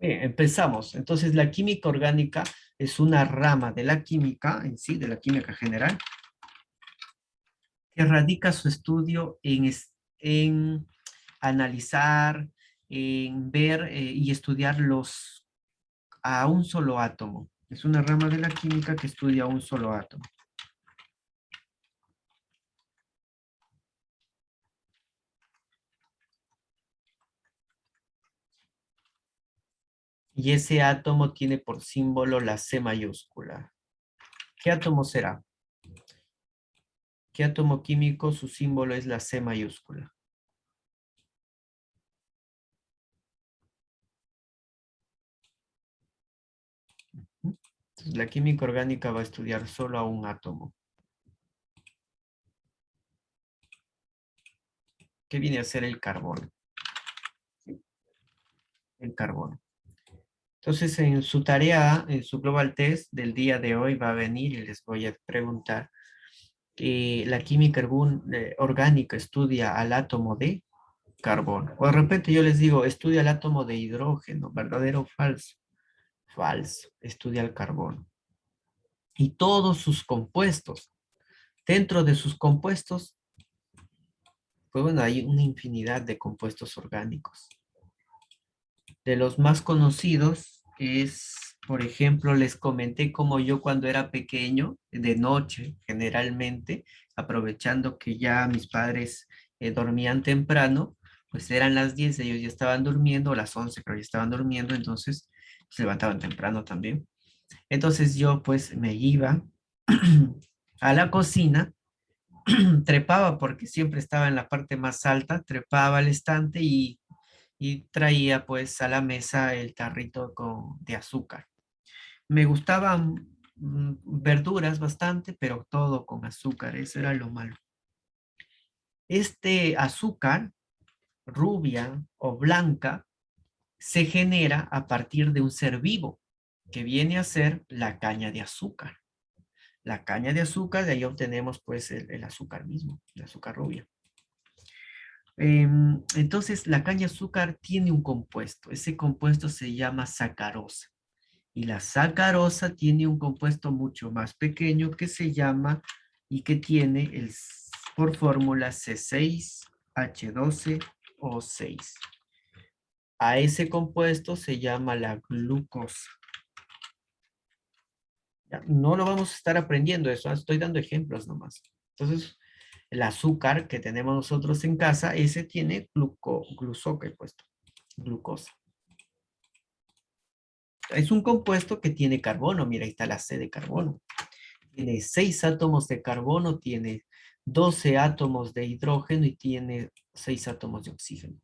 Bien, empezamos. Entonces, la química orgánica es una rama de la química en sí, de la química general, que radica su estudio en analizar, en ver y estudiar a un solo átomo. Es una rama de la química que estudia un solo átomo. Y ese átomo tiene por símbolo la C mayúscula. ¿Qué átomo será? ¿Qué átomo químico su símbolo es la C mayúscula? Entonces, la química orgánica va a estudiar solo a un átomo. ¿Qué viene a ser el carbono? El carbono. Entonces, en su tarea, en su Global Test del día de hoy va a venir y les voy a preguntar la química orgánica estudia al átomo de carbono. O de repente yo les digo, estudia el átomo de hidrógeno, ¿verdadero o falso? Falso, estudia el carbono. Y todos sus compuestos. Dentro de sus compuestos, pues bueno, hay una infinidad de compuestos orgánicos. De los más conocidos es, por ejemplo, les comenté como yo cuando era pequeño, de noche generalmente, aprovechando que ya mis padres dormían temprano, pues eran las 10, ellos ya estaban durmiendo, o las 11 pero ya estaban durmiendo, entonces se levantaban temprano también. Entonces yo pues me iba a la cocina, trepaba porque siempre estaba en la parte más alta, trepaba al estante y traía pues a la mesa el tarrito de azúcar. Me gustaban verduras bastante, pero todo con azúcar, eso era lo malo. Este azúcar, rubia o blanca, se genera a partir de un ser vivo, que viene a ser la caña de azúcar. La caña de azúcar, de ahí obtenemos pues el azúcar mismo, el azúcar rubia. Entonces, la caña de azúcar tiene un compuesto. Ese compuesto se llama sacarosa. Y la sacarosa tiene un compuesto mucho más pequeño que se llama y que tiene por fórmula C6H12O6. A ese compuesto se llama la glucosa. Ya, no lo vamos a estar aprendiendo eso, estoy dando ejemplos nomás. Entonces, el azúcar que tenemos nosotros en casa, ese tiene glucosa puesto, glucosa. Es un compuesto que tiene carbono, mira, ahí está la C de carbono. Tiene 6 átomos de carbono, tiene 12 átomos de hidrógeno y tiene 6 átomos de oxígeno.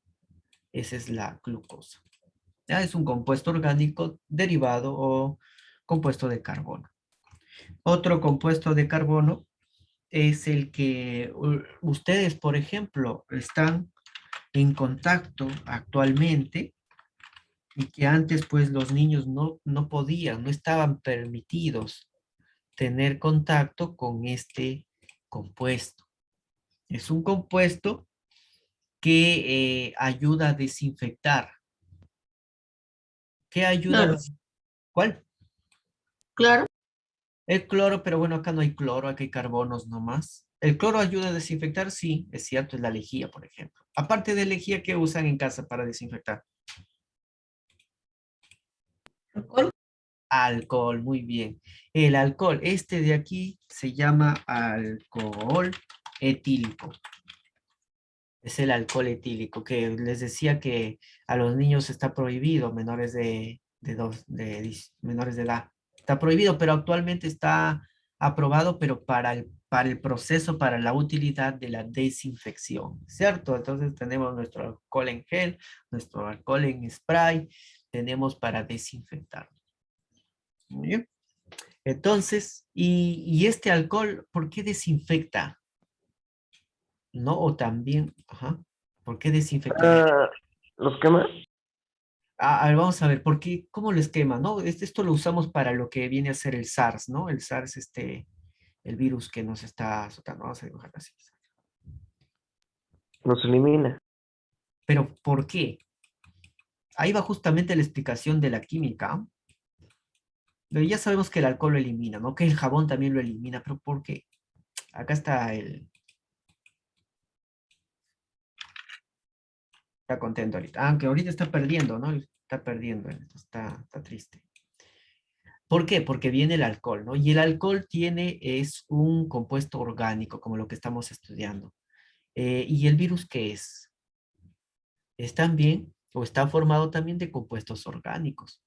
Esa es la glucosa. Ya es un compuesto orgánico derivado o compuesto de carbono. Otro compuesto de carbono es el que ustedes, por ejemplo, están en contacto actualmente y que antes pues los niños no podían, no estaban permitidos tener contacto con este compuesto. Es un compuesto que ayuda a desinfectar. ¿Qué ayuda a Claro, desinfectar? ¿Cuál? claro. El cloro, pero bueno, acá no hay cloro, aquí hay carbonos nomás. ¿El cloro ayuda a desinfectar? Sí, es cierto, es la lejía, por ejemplo. Aparte de lejía, ¿qué usan en casa para desinfectar? Alcohol. Alcohol, muy bien. El alcohol, este de aquí se llama alcohol etílico. Es el alcohol etílico, que les decía que a los niños está prohibido, menores de edad. Está prohibido, pero actualmente está aprobado, pero para el proceso, para la utilidad de la desinfección, ¿cierto? Entonces tenemos nuestro alcohol en gel, nuestro alcohol en spray, tenemos para desinfectar. Muy bien. Entonces, y este alcohol, ¿por qué desinfecta? ¿No? O también, ajá, ¿por qué desinfecta? Ah, ¿los quemas? A ver, vamos a ver, ¿por qué? ¿Cómo les quema, no? Esto lo usamos para lo que viene a ser el SARS, ¿no? El SARS, el virus que nos está azotando. Vamos a dibujar así. Los elimina. Pero, ¿por qué? Ahí va justamente la explicación de la química. Pero ya sabemos que el alcohol lo elimina, ¿no? Que el jabón también lo elimina, pero ¿por qué? Acá está está contento ahorita. Aunque ahorita está perdiendo, ¿no? Está perdiendo, está triste. ¿Por qué? Porque viene el alcohol, ¿no? Y el alcohol es un compuesto orgánico, como lo que estamos estudiando. ¿Y el virus qué es? Es también, o está formado también de compuestos orgánicos.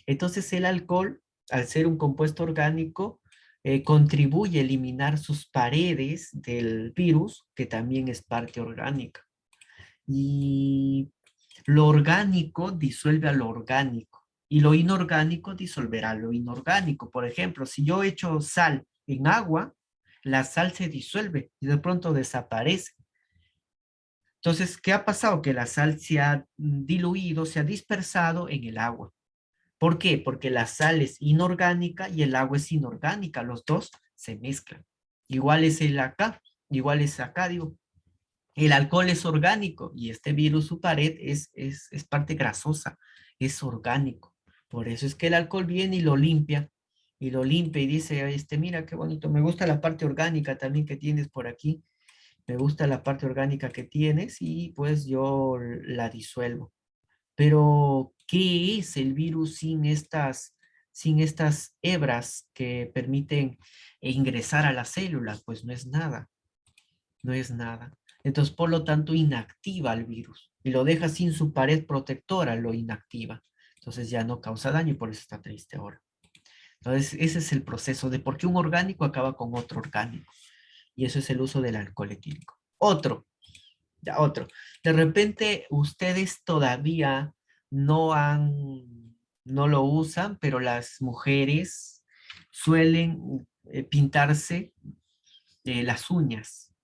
Entonces el alcohol, al ser un compuesto orgánico, contribuye a eliminar sus paredes del virus, que también es parte orgánica. Y lo orgánico disuelve a lo orgánico y lo inorgánico disolverá lo inorgánico. Por ejemplo, si yo echo sal en agua, la sal se disuelve y de pronto desaparece. Entonces, ¿qué ha pasado? Que la sal se ha diluido, se ha dispersado en el agua. ¿Por qué? Porque la sal es inorgánica y el agua es inorgánica. Los dos se mezclan. Igual es el acá, igual es acá, digo. El alcohol es orgánico y este virus, su pared es parte grasosa, es orgánico. Por eso es que el alcohol viene y lo limpia y dice, mira qué bonito, me gusta la parte orgánica también que tienes por aquí, me gusta la parte orgánica que tienes y pues yo la disuelvo. Pero, ¿qué es el virus sin estas hebras que permiten ingresar a las células? Pues no es nada, no es nada. Entonces, por lo tanto, inactiva al virus y lo deja sin su pared protectora, lo inactiva. Entonces ya no causa daño y por eso está triste ahora. Entonces, ese es el proceso de por qué un orgánico acaba con otro orgánico. Y eso es el uso del alcohol etílico. Otro. De repente, ustedes todavía no han, no lo usan, pero las mujeres suelen pintarse las uñas,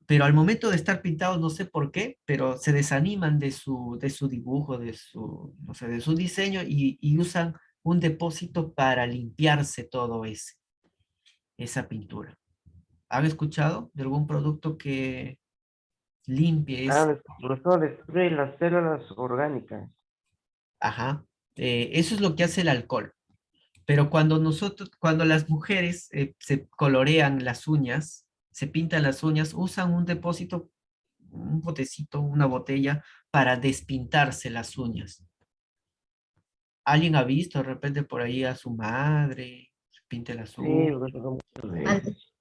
pero al momento de estar pintados, no sé por qué, pero se desaniman de su dibujo, no sé, de su diseño y usan un depósito para limpiarse esa pintura. ¿Han escuchado de algún producto que limpie Ah, es? profesor, destruye las células orgánicas. Ajá. Eso es lo que hace el alcohol. Pero cuando las mujeres se colorean las uñas, se pintan las uñas, usan un depósito, un botecito, una botella para despintarse las uñas. ¿Alguien ha visto de repente por ahí a su madre? Se pinte las Sí, uñas. profesor, muchas Antes, veces.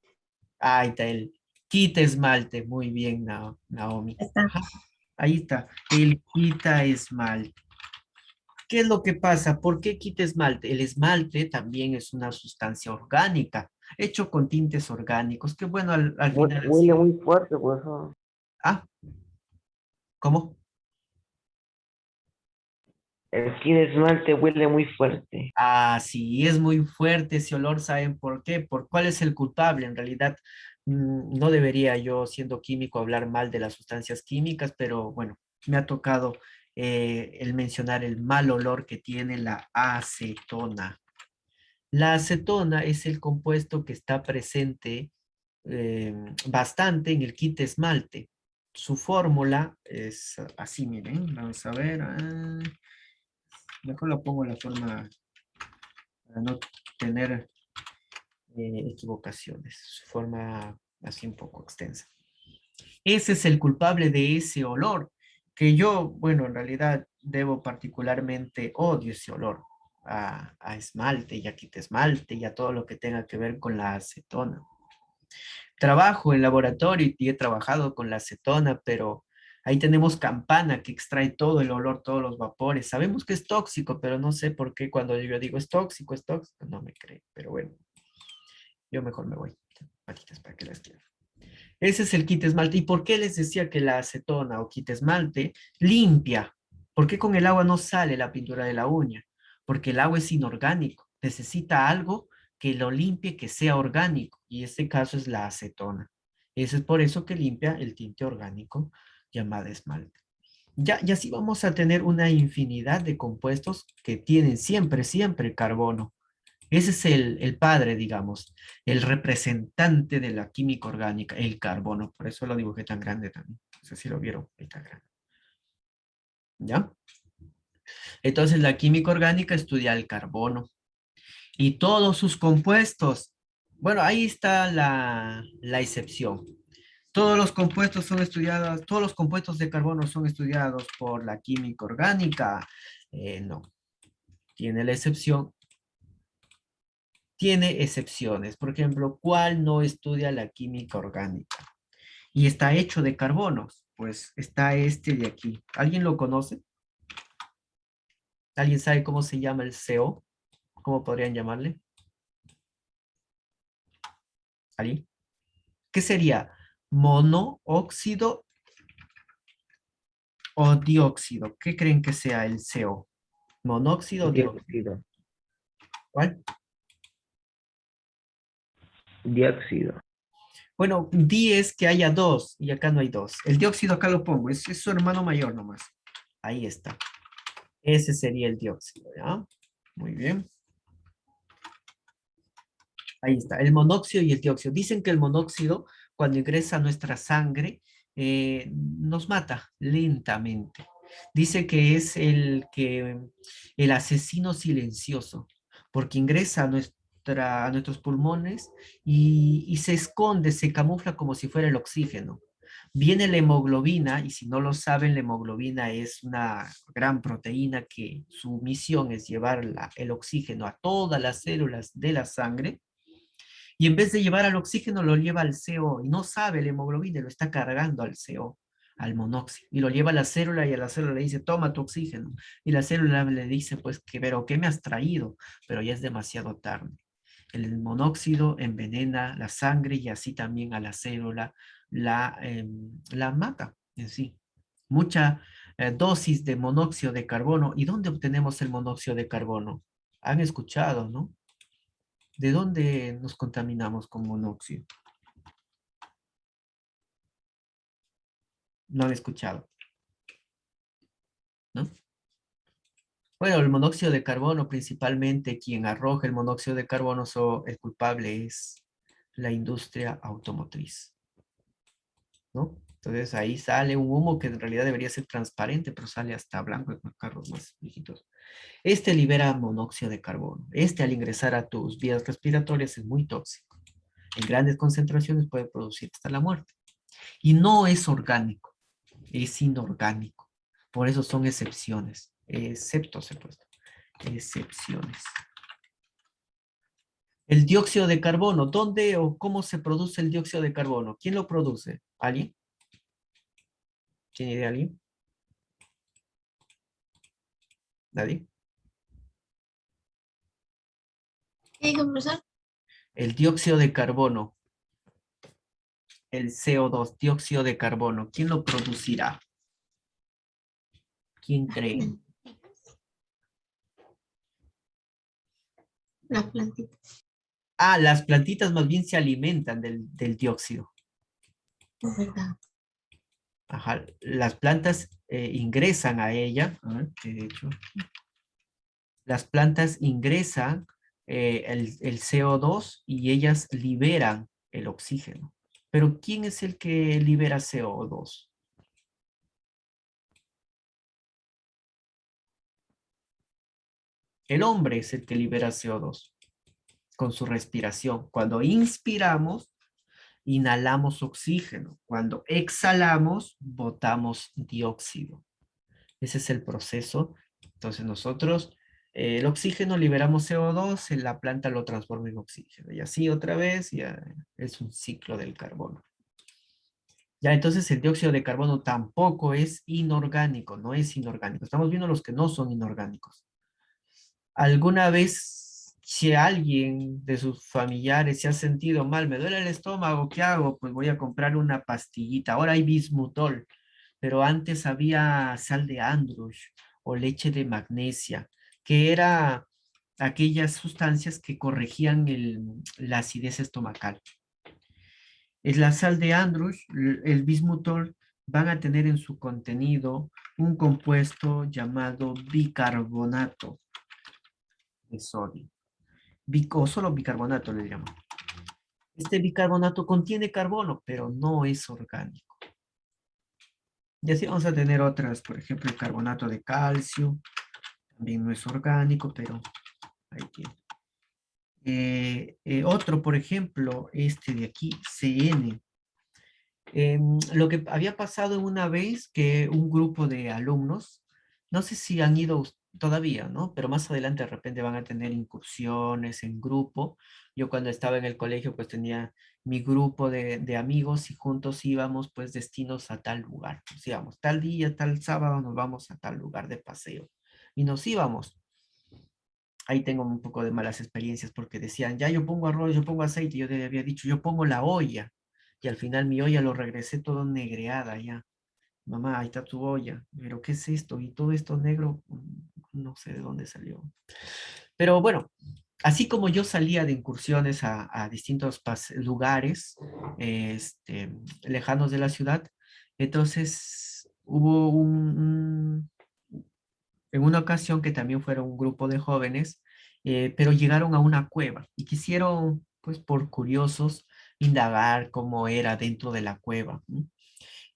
Ahí está el quita esmalte. Muy bien, Naomi. está. Ajá, ahí está, el quita esmalte. ¿Qué es lo que pasa? ¿Por qué quita esmalte? El esmalte también es una sustancia orgánica, hecho con tintes orgánicos, que bueno, al final Huele muy fuerte, profesor. Ah, ¿cómo? El kit de esmalte huele muy fuerte. Ah, sí, es muy fuerte ese olor, ¿saben por qué? ¿Por cuál es el culpable? En realidad, no debería yo, siendo químico, hablar mal de las sustancias químicas, pero bueno, me ha tocado el mencionar el mal olor que tiene la acetona. La acetona es el compuesto que está presente bastante en el kit esmalte. Su fórmula es así, miren, vamos a ver. Mejor lo pongo en la forma para no tener equivocaciones, su forma así un poco extensa. Ese es el culpable de ese olor, que yo, bueno, en realidad debo particularmente odio ese olor a esmalte y a quita esmalte y a todo lo que tenga que ver con la acetona. Trabajo en laboratorio y he trabajado con la acetona, pero ahí tenemos Campana que extrae todo el olor, todos los vapores. Sabemos que es tóxico, pero no sé por qué cuando yo digo es tóxico, no me cree, pero bueno, yo mejor me voy. Patitas para que las quiera. Ese es el kit esmalte. ¿Y por qué les decía que la acetona o kit esmalte limpia? ¿Por qué con el agua no sale la pintura de la uña? Porque el agua es inorgánico. Necesita algo que lo limpie, que sea orgánico. Y este caso es la acetona. Eso es por eso que limpia el tinte orgánico llamado esmalte. Ya, y así vamos a tener una infinidad de compuestos que tienen siempre carbono. Ese es el padre, digamos, el representante de la química orgánica, el carbono. Por eso lo dibujé tan grande también. No sé si lo vieron, ahí está grande. ¿Ya? Entonces la química orgánica estudia el carbono y todos sus compuestos. Bueno, ahí está la excepción. Todos los compuestos son estudiados, todos los compuestos de carbono son estudiados por la química orgánica. No, tiene la excepción. Tiene excepciones. Por ejemplo, ¿cuál no estudia la química orgánica? Y está hecho de carbonos. Pues está este de aquí. ¿Alguien lo conoce? ¿Alguien sabe cómo se llama el CO? ¿Cómo podrían llamarle? ¿Alguien? ¿Qué sería? ¿Monóxido o dióxido? ¿Qué creen que sea el CO? ¿Monóxido o dióxido? Dióxido. ¿Cuál? Dióxido. Bueno, di es que haya dos y acá no hay dos. El dióxido acá lo pongo, es su hermano mayor nomás. Ahí está. Ese sería el dióxido, ¿ya? Muy bien. Ahí está, el monóxido y el dióxido. Dicen que el monóxido, cuando ingresa a nuestra sangre, nos mata lentamente. Dice que es el asesino silencioso, porque ingresa a nuestros pulmones y se esconde, se camufla como si fuera el oxígeno. Viene la hemoglobina, y si no lo saben, la hemoglobina es una gran proteína que su misión es llevar el oxígeno a todas las células de la sangre y en vez de llevar al oxígeno, lo lleva al CO. Y no sabe la hemoglobina, lo está cargando al CO, al monóxido. Y lo lleva a la célula y a la célula le dice, toma tu oxígeno. Y la célula le dice, pues, pero ¿qué me has traído? Pero ya es demasiado tarde. El monóxido envenena la sangre y así también a la célula la mata en sí. Mucha dosis de monóxido de carbono. ¿Y dónde obtenemos el monóxido de carbono? Han escuchado, ¿no? ¿De dónde nos contaminamos con monóxido? No han escuchado, ¿no? Bueno, el monóxido de carbono, principalmente quien arroja el monóxido de carbono, el culpable es la industria automotriz, ¿no? Entonces ahí sale un humo que en realidad debería ser transparente, pero sale hasta blanco en los carros más viejitos. Este libera monóxido de carbono. Este al ingresar a tus vías respiratorias es muy tóxico. En grandes concentraciones puede producir hasta la muerte. Y no es orgánico, es inorgánico. Por eso son excepciones. Excepto se ha puesto. Excepciones. El dióxido de carbono, ¿dónde o cómo se produce el dióxido de carbono? ¿Quién lo produce? ¿Alguien? ¿Tiene idea alguien? ¿Nadie? ¿Qué dijo, profesor? El dióxido de carbono, el CO2, dióxido de carbono, ¿quién lo producirá? ¿Quién cree? Las plantitas, Ah, las plantitas más bien se alimentan del dióxido. es verdad. Ajá, las plantas ingresan a ella, a ver, de hecho, las plantas ingresan el CO2 y ellas liberan el oxígeno. Pero ¿quién es el que libera CO2? El hombre es el que libera CO2 con su respiración. Cuando inspiramos, inhalamos oxígeno. Cuando exhalamos, botamos dióxido. Ese es el proceso. Entonces nosotros, el oxígeno liberamos CO2, la planta lo transforma en oxígeno. Y así otra vez, ya es un ciclo del carbono. Ya entonces el dióxido de carbono tampoco es inorgánico, no es inorgánico. Estamos viendo los que no son inorgánicos. ¿Alguna vez si alguien de sus familiares se ha sentido mal, me duele el estómago, ¿qué hago? Pues voy a comprar una pastillita. Ahora hay bismutol, pero antes había sal de Andrush o leche de magnesia, que era aquellas sustancias que corregían la acidez estomacal. Es la sal de Andrush, el bismutol, van a tener en su contenido un compuesto llamado bicarbonato de sodio. O solo bicarbonato le llaman. Este bicarbonato contiene carbono, pero no es orgánico. Y así vamos a tener otras, por ejemplo, el carbonato de calcio, también no es orgánico, pero ahí tiene. Otro, por ejemplo, este de aquí, CN. Lo que había pasado una vez que un grupo de alumnos, no sé si han ido todavía, ¿no? Pero más adelante de repente van a tener incursiones en grupo. Yo cuando estaba en el colegio pues tenía mi grupo de amigos y juntos íbamos pues destinos a tal lugar. Pues íbamos tal día, tal sábado, nos vamos a tal lugar de paseo. Y nos íbamos. Ahí tengo un poco de malas experiencias porque decían, ya yo pongo arroz, yo pongo aceite, yo le había dicho, yo pongo la olla. Y al final mi olla lo regresé todo negreada ya. Mamá, ahí está tu olla. Pero ¿qué es esto? Y todo esto negro, no sé de dónde salió. Pero bueno, así como yo salía de incursiones a distintos lugares lejanos de la ciudad, entonces hubo en una ocasión que también fueron un grupo de jóvenes, pero llegaron a una cueva y quisieron, pues por curiosos, indagar cómo era dentro de la cueva, ¿no?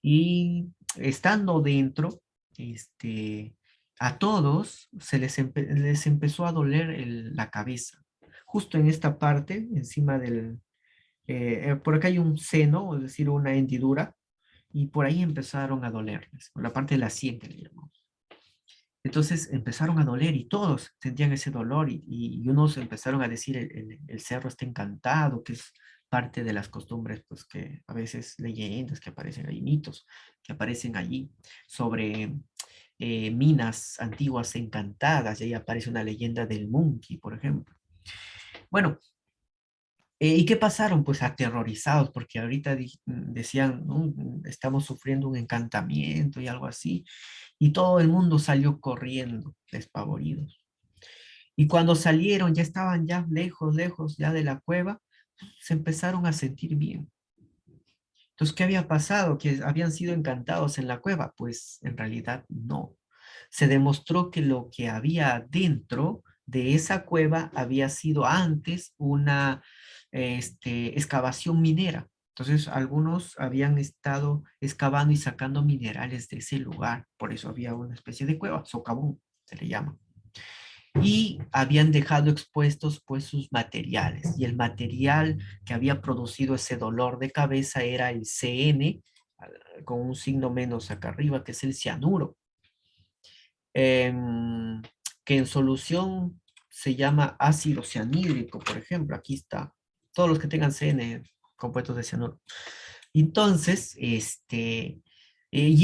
Y estando dentro, este, a todos les empezó a doler la cabeza. Justo en esta parte, encima por acá hay un seno, es decir, una hendidura, y por ahí empezaron a dolerles, por la parte de la sien que le llamamos. Entonces empezaron a doler y todos sentían ese dolor y unos empezaron a decir el cerro está encantado, que es parte de las costumbres, pues que a veces leyendas que aparecen ahí, mitos que aparecen allí sobre minas antiguas encantadas, y ahí aparece una leyenda del Monkey, por ejemplo. Bueno, ¿y qué pasaron? Pues aterrorizados, porque ahorita decían, "No, estamos sufriendo un encantamiento y algo así", y todo el mundo salió corriendo, despavoridos. Y cuando salieron, ya estaban ya lejos, lejos ya de la cueva, se empezaron a sentir bien. Entonces, ¿qué había pasado? ¿Que habían sido encantados en la cueva? Pues en realidad no. Se demostró que lo que había dentro de esa cueva había sido antes una excavación minera. Entonces, algunos habían estado excavando y sacando minerales de ese lugar. Por eso había una especie de cueva, socavón, se le llama. Y habían dejado expuestos pues sus materiales. Y el material que había producido ese dolor de cabeza era el CN, con un signo menos acá arriba, que es el cianuro, em, que en solución se llama ácido cianhídrico, por ejemplo. Aquí está. Todos los que tengan CN compuestos de cianuro. Entonces, y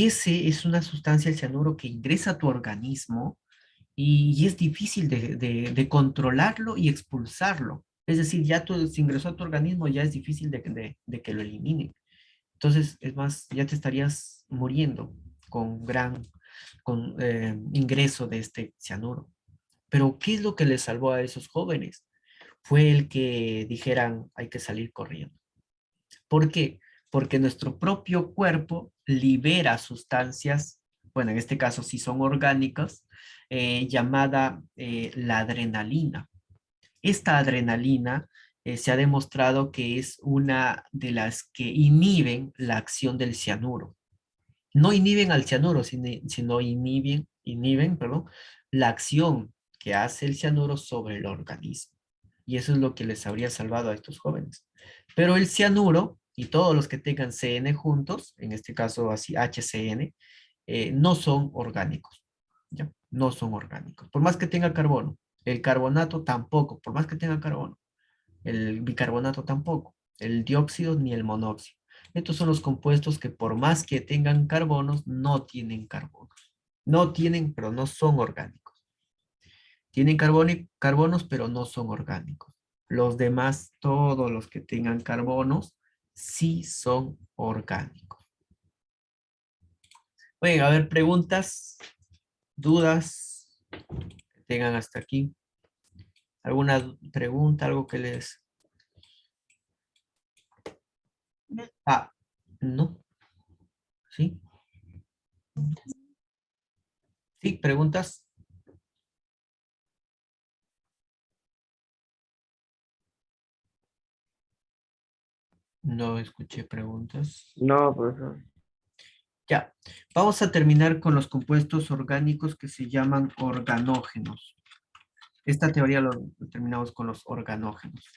ese es una sustancia, el cianuro, que ingresa a tu organismo y es difícil de controlarlo y expulsarlo. Es decir, ya se ingresó a tu organismo, ya es difícil de que lo eliminen. Entonces, es más, ya te estarías muriendo con ingreso de este cianuro. Pero, ¿qué es lo que les salvó a esos jóvenes? Fue el que dijeran, hay que salir corriendo. ¿Por qué? Porque nuestro propio cuerpo libera sustancias, bueno, en este caso sí son orgánicas, llamada la adrenalina. Esta adrenalina se ha demostrado que es una de las que inhiben la acción del cianuro. No inhiben al cianuro, sino inhiben, perdón, la acción que hace el cianuro sobre el organismo. Y eso es lo que les habría salvado a estos jóvenes. Pero el cianuro y todos los que tengan CN juntos, en este caso así HCN, no son orgánicos. ¿Ya? No son orgánicos. Por más que tenga carbono. El carbonato tampoco, por más que tenga carbono. El bicarbonato tampoco. El dióxido ni el monóxido. Estos son los compuestos que por más que tengan carbonos, no tienen carbonos. No tienen, pero no son orgánicos. Tienen carbonos, pero no son orgánicos. Los demás, todos los que tengan carbonos, sí son orgánicos. Oye, a ver, preguntas, dudas que tengan hasta aquí. ¿Alguna pregunta, algo que les... Ah, no, ¿sí? Sí, preguntas. No escuché preguntas. No, profesor. Ya, vamos a terminar con los compuestos orgánicos que se llaman organógenos. Esta teoría lo terminamos con los organógenos.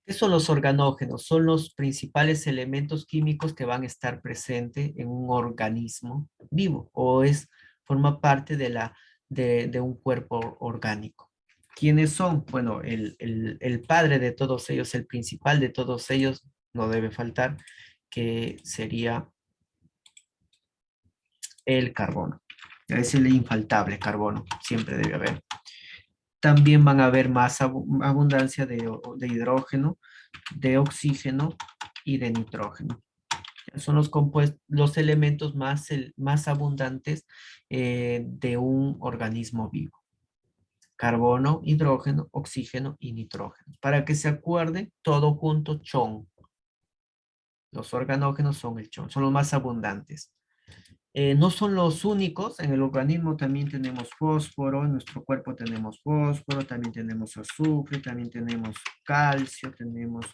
¿Qué son los organógenos? Son los principales elementos químicos que van a estar presentes en un organismo vivo o forma parte de un cuerpo orgánico. ¿Quiénes son? Bueno, el padre de todos ellos, el principal de todos ellos, no debe faltar, que sería el carbono. Es el infaltable carbono, siempre debe haber. También van a haber más abundancia de hidrógeno, de oxígeno y de nitrógeno. Son los compuestos, los elementos más abundantes de un organismo vivo. Carbono, hidrógeno, oxígeno y nitrógeno. Para que se acuerden, todo junto, chon. Los organógenos son el chon, son los más abundantes. No son los únicos, en el organismo también tenemos fósforo, en nuestro cuerpo tenemos fósforo, también tenemos azufre, también tenemos calcio, tenemos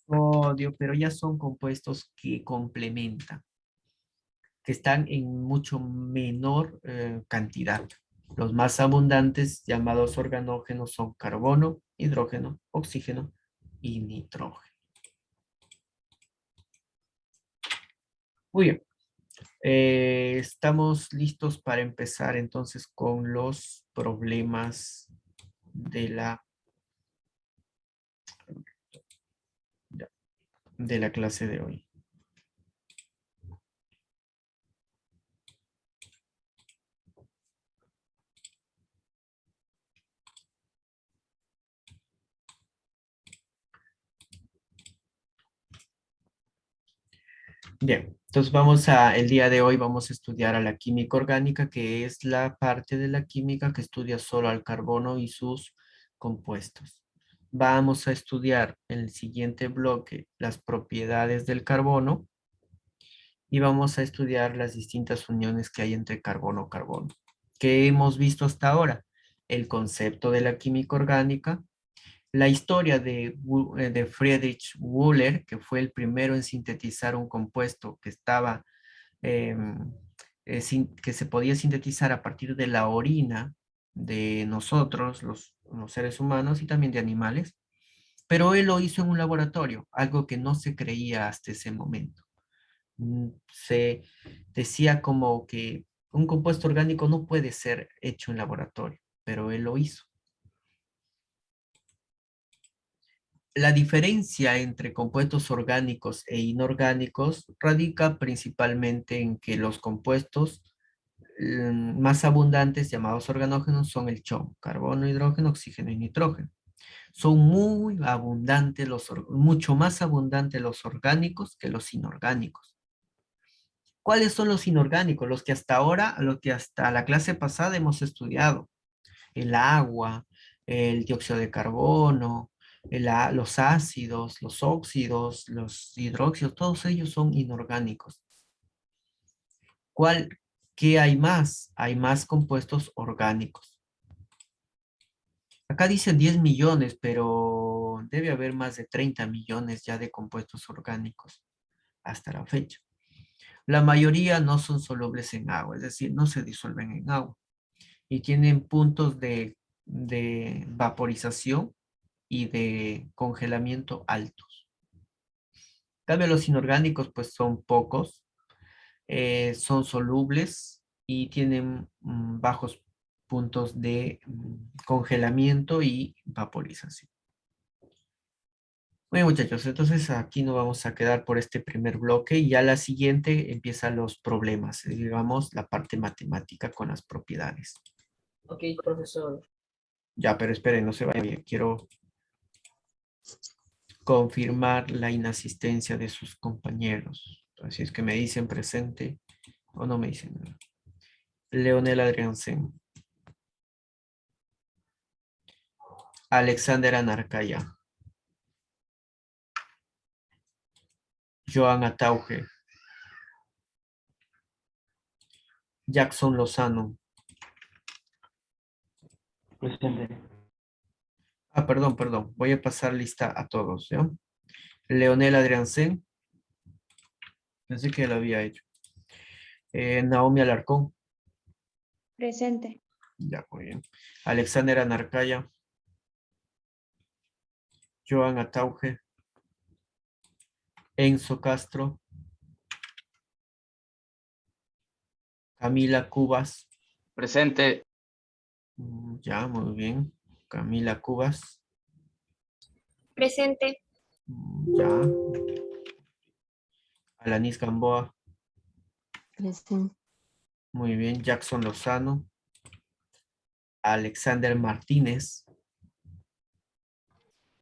sodio, pero ya son compuestos que complementan, que están en mucho menor cantidad. Los más abundantes, llamados organógenos, son carbono, hidrógeno, oxígeno y nitrógeno. Muy bien. Estamos listos para empezar entonces con los problemas de la clase de hoy. Bien, entonces el día de hoy vamos a estudiar a la química orgánica, que es la parte de la química que estudia solo al carbono y sus compuestos. Vamos a estudiar en el siguiente bloque las propiedades del carbono y vamos a estudiar las distintas uniones que hay entre carbono-carbono. ¿Qué hemos visto hasta ahora? El concepto de la química orgánica, la historia de Friedrich Wöhler, que fue el primero en sintetizar un compuesto que estaba, que se podía sintetizar a partir de la orina de nosotros, los seres humanos y también de animales, pero él lo hizo en un laboratorio, algo que no se creía hasta ese momento. Se decía como que un compuesto orgánico no puede ser hecho en laboratorio, pero él lo hizo. La diferencia entre compuestos orgánicos e inorgánicos radica principalmente en que los compuestos más abundantes, llamados organógenos, son el chon, carbono, hidrógeno, oxígeno y nitrógeno. Son muy abundantes mucho más abundantes los orgánicos que los inorgánicos. ¿Cuáles son los inorgánicos? Los que hasta ahora, los que hasta la clase pasada hemos estudiado. El agua, el dióxido de carbono, los ácidos, los óxidos, los hidróxidos, todos ellos son inorgánicos. ¿Qué hay más? Hay más compuestos orgánicos. Acá dice 10 millones, pero debe haber más de 30 millones ya de compuestos orgánicos hasta la fecha. La mayoría no son solubles en agua, es decir, no se disuelven en agua y tienen puntos de vaporización y de congelamiento altos. En cambio, los inorgánicos pues son pocos, son solubles y tienen bajos puntos de congelamiento y vaporización. Bueno, muchachos, entonces aquí nos vamos a quedar por este primer bloque y ya la siguiente empiezan los problemas, digamos, la parte matemática con las propiedades. Ok, profesor. Ya, pero esperen, no se vayan, quiero confirmar la inasistencia de sus compañeros. Así es que me dicen presente o no me dicen nada. Leonel Adriansen. Alexander Anarcaya. Joan Atauge. Jackson Lozano. Presente. Perdón. Voy a pasar lista a todos, ¿ya? Leonel Adriansen. Pensé que lo había hecho. Naomi Alarcón. Presente. Ya, muy bien. Alexander Anarcaya. Joan Atauge. Enzo Castro. Camila Cubas. Presente. Ya, muy bien. Camila Cubas. Presente. Ya. Alanis Gamboa. Presente. Muy bien. Jackson Lozano. Alexander Martínez.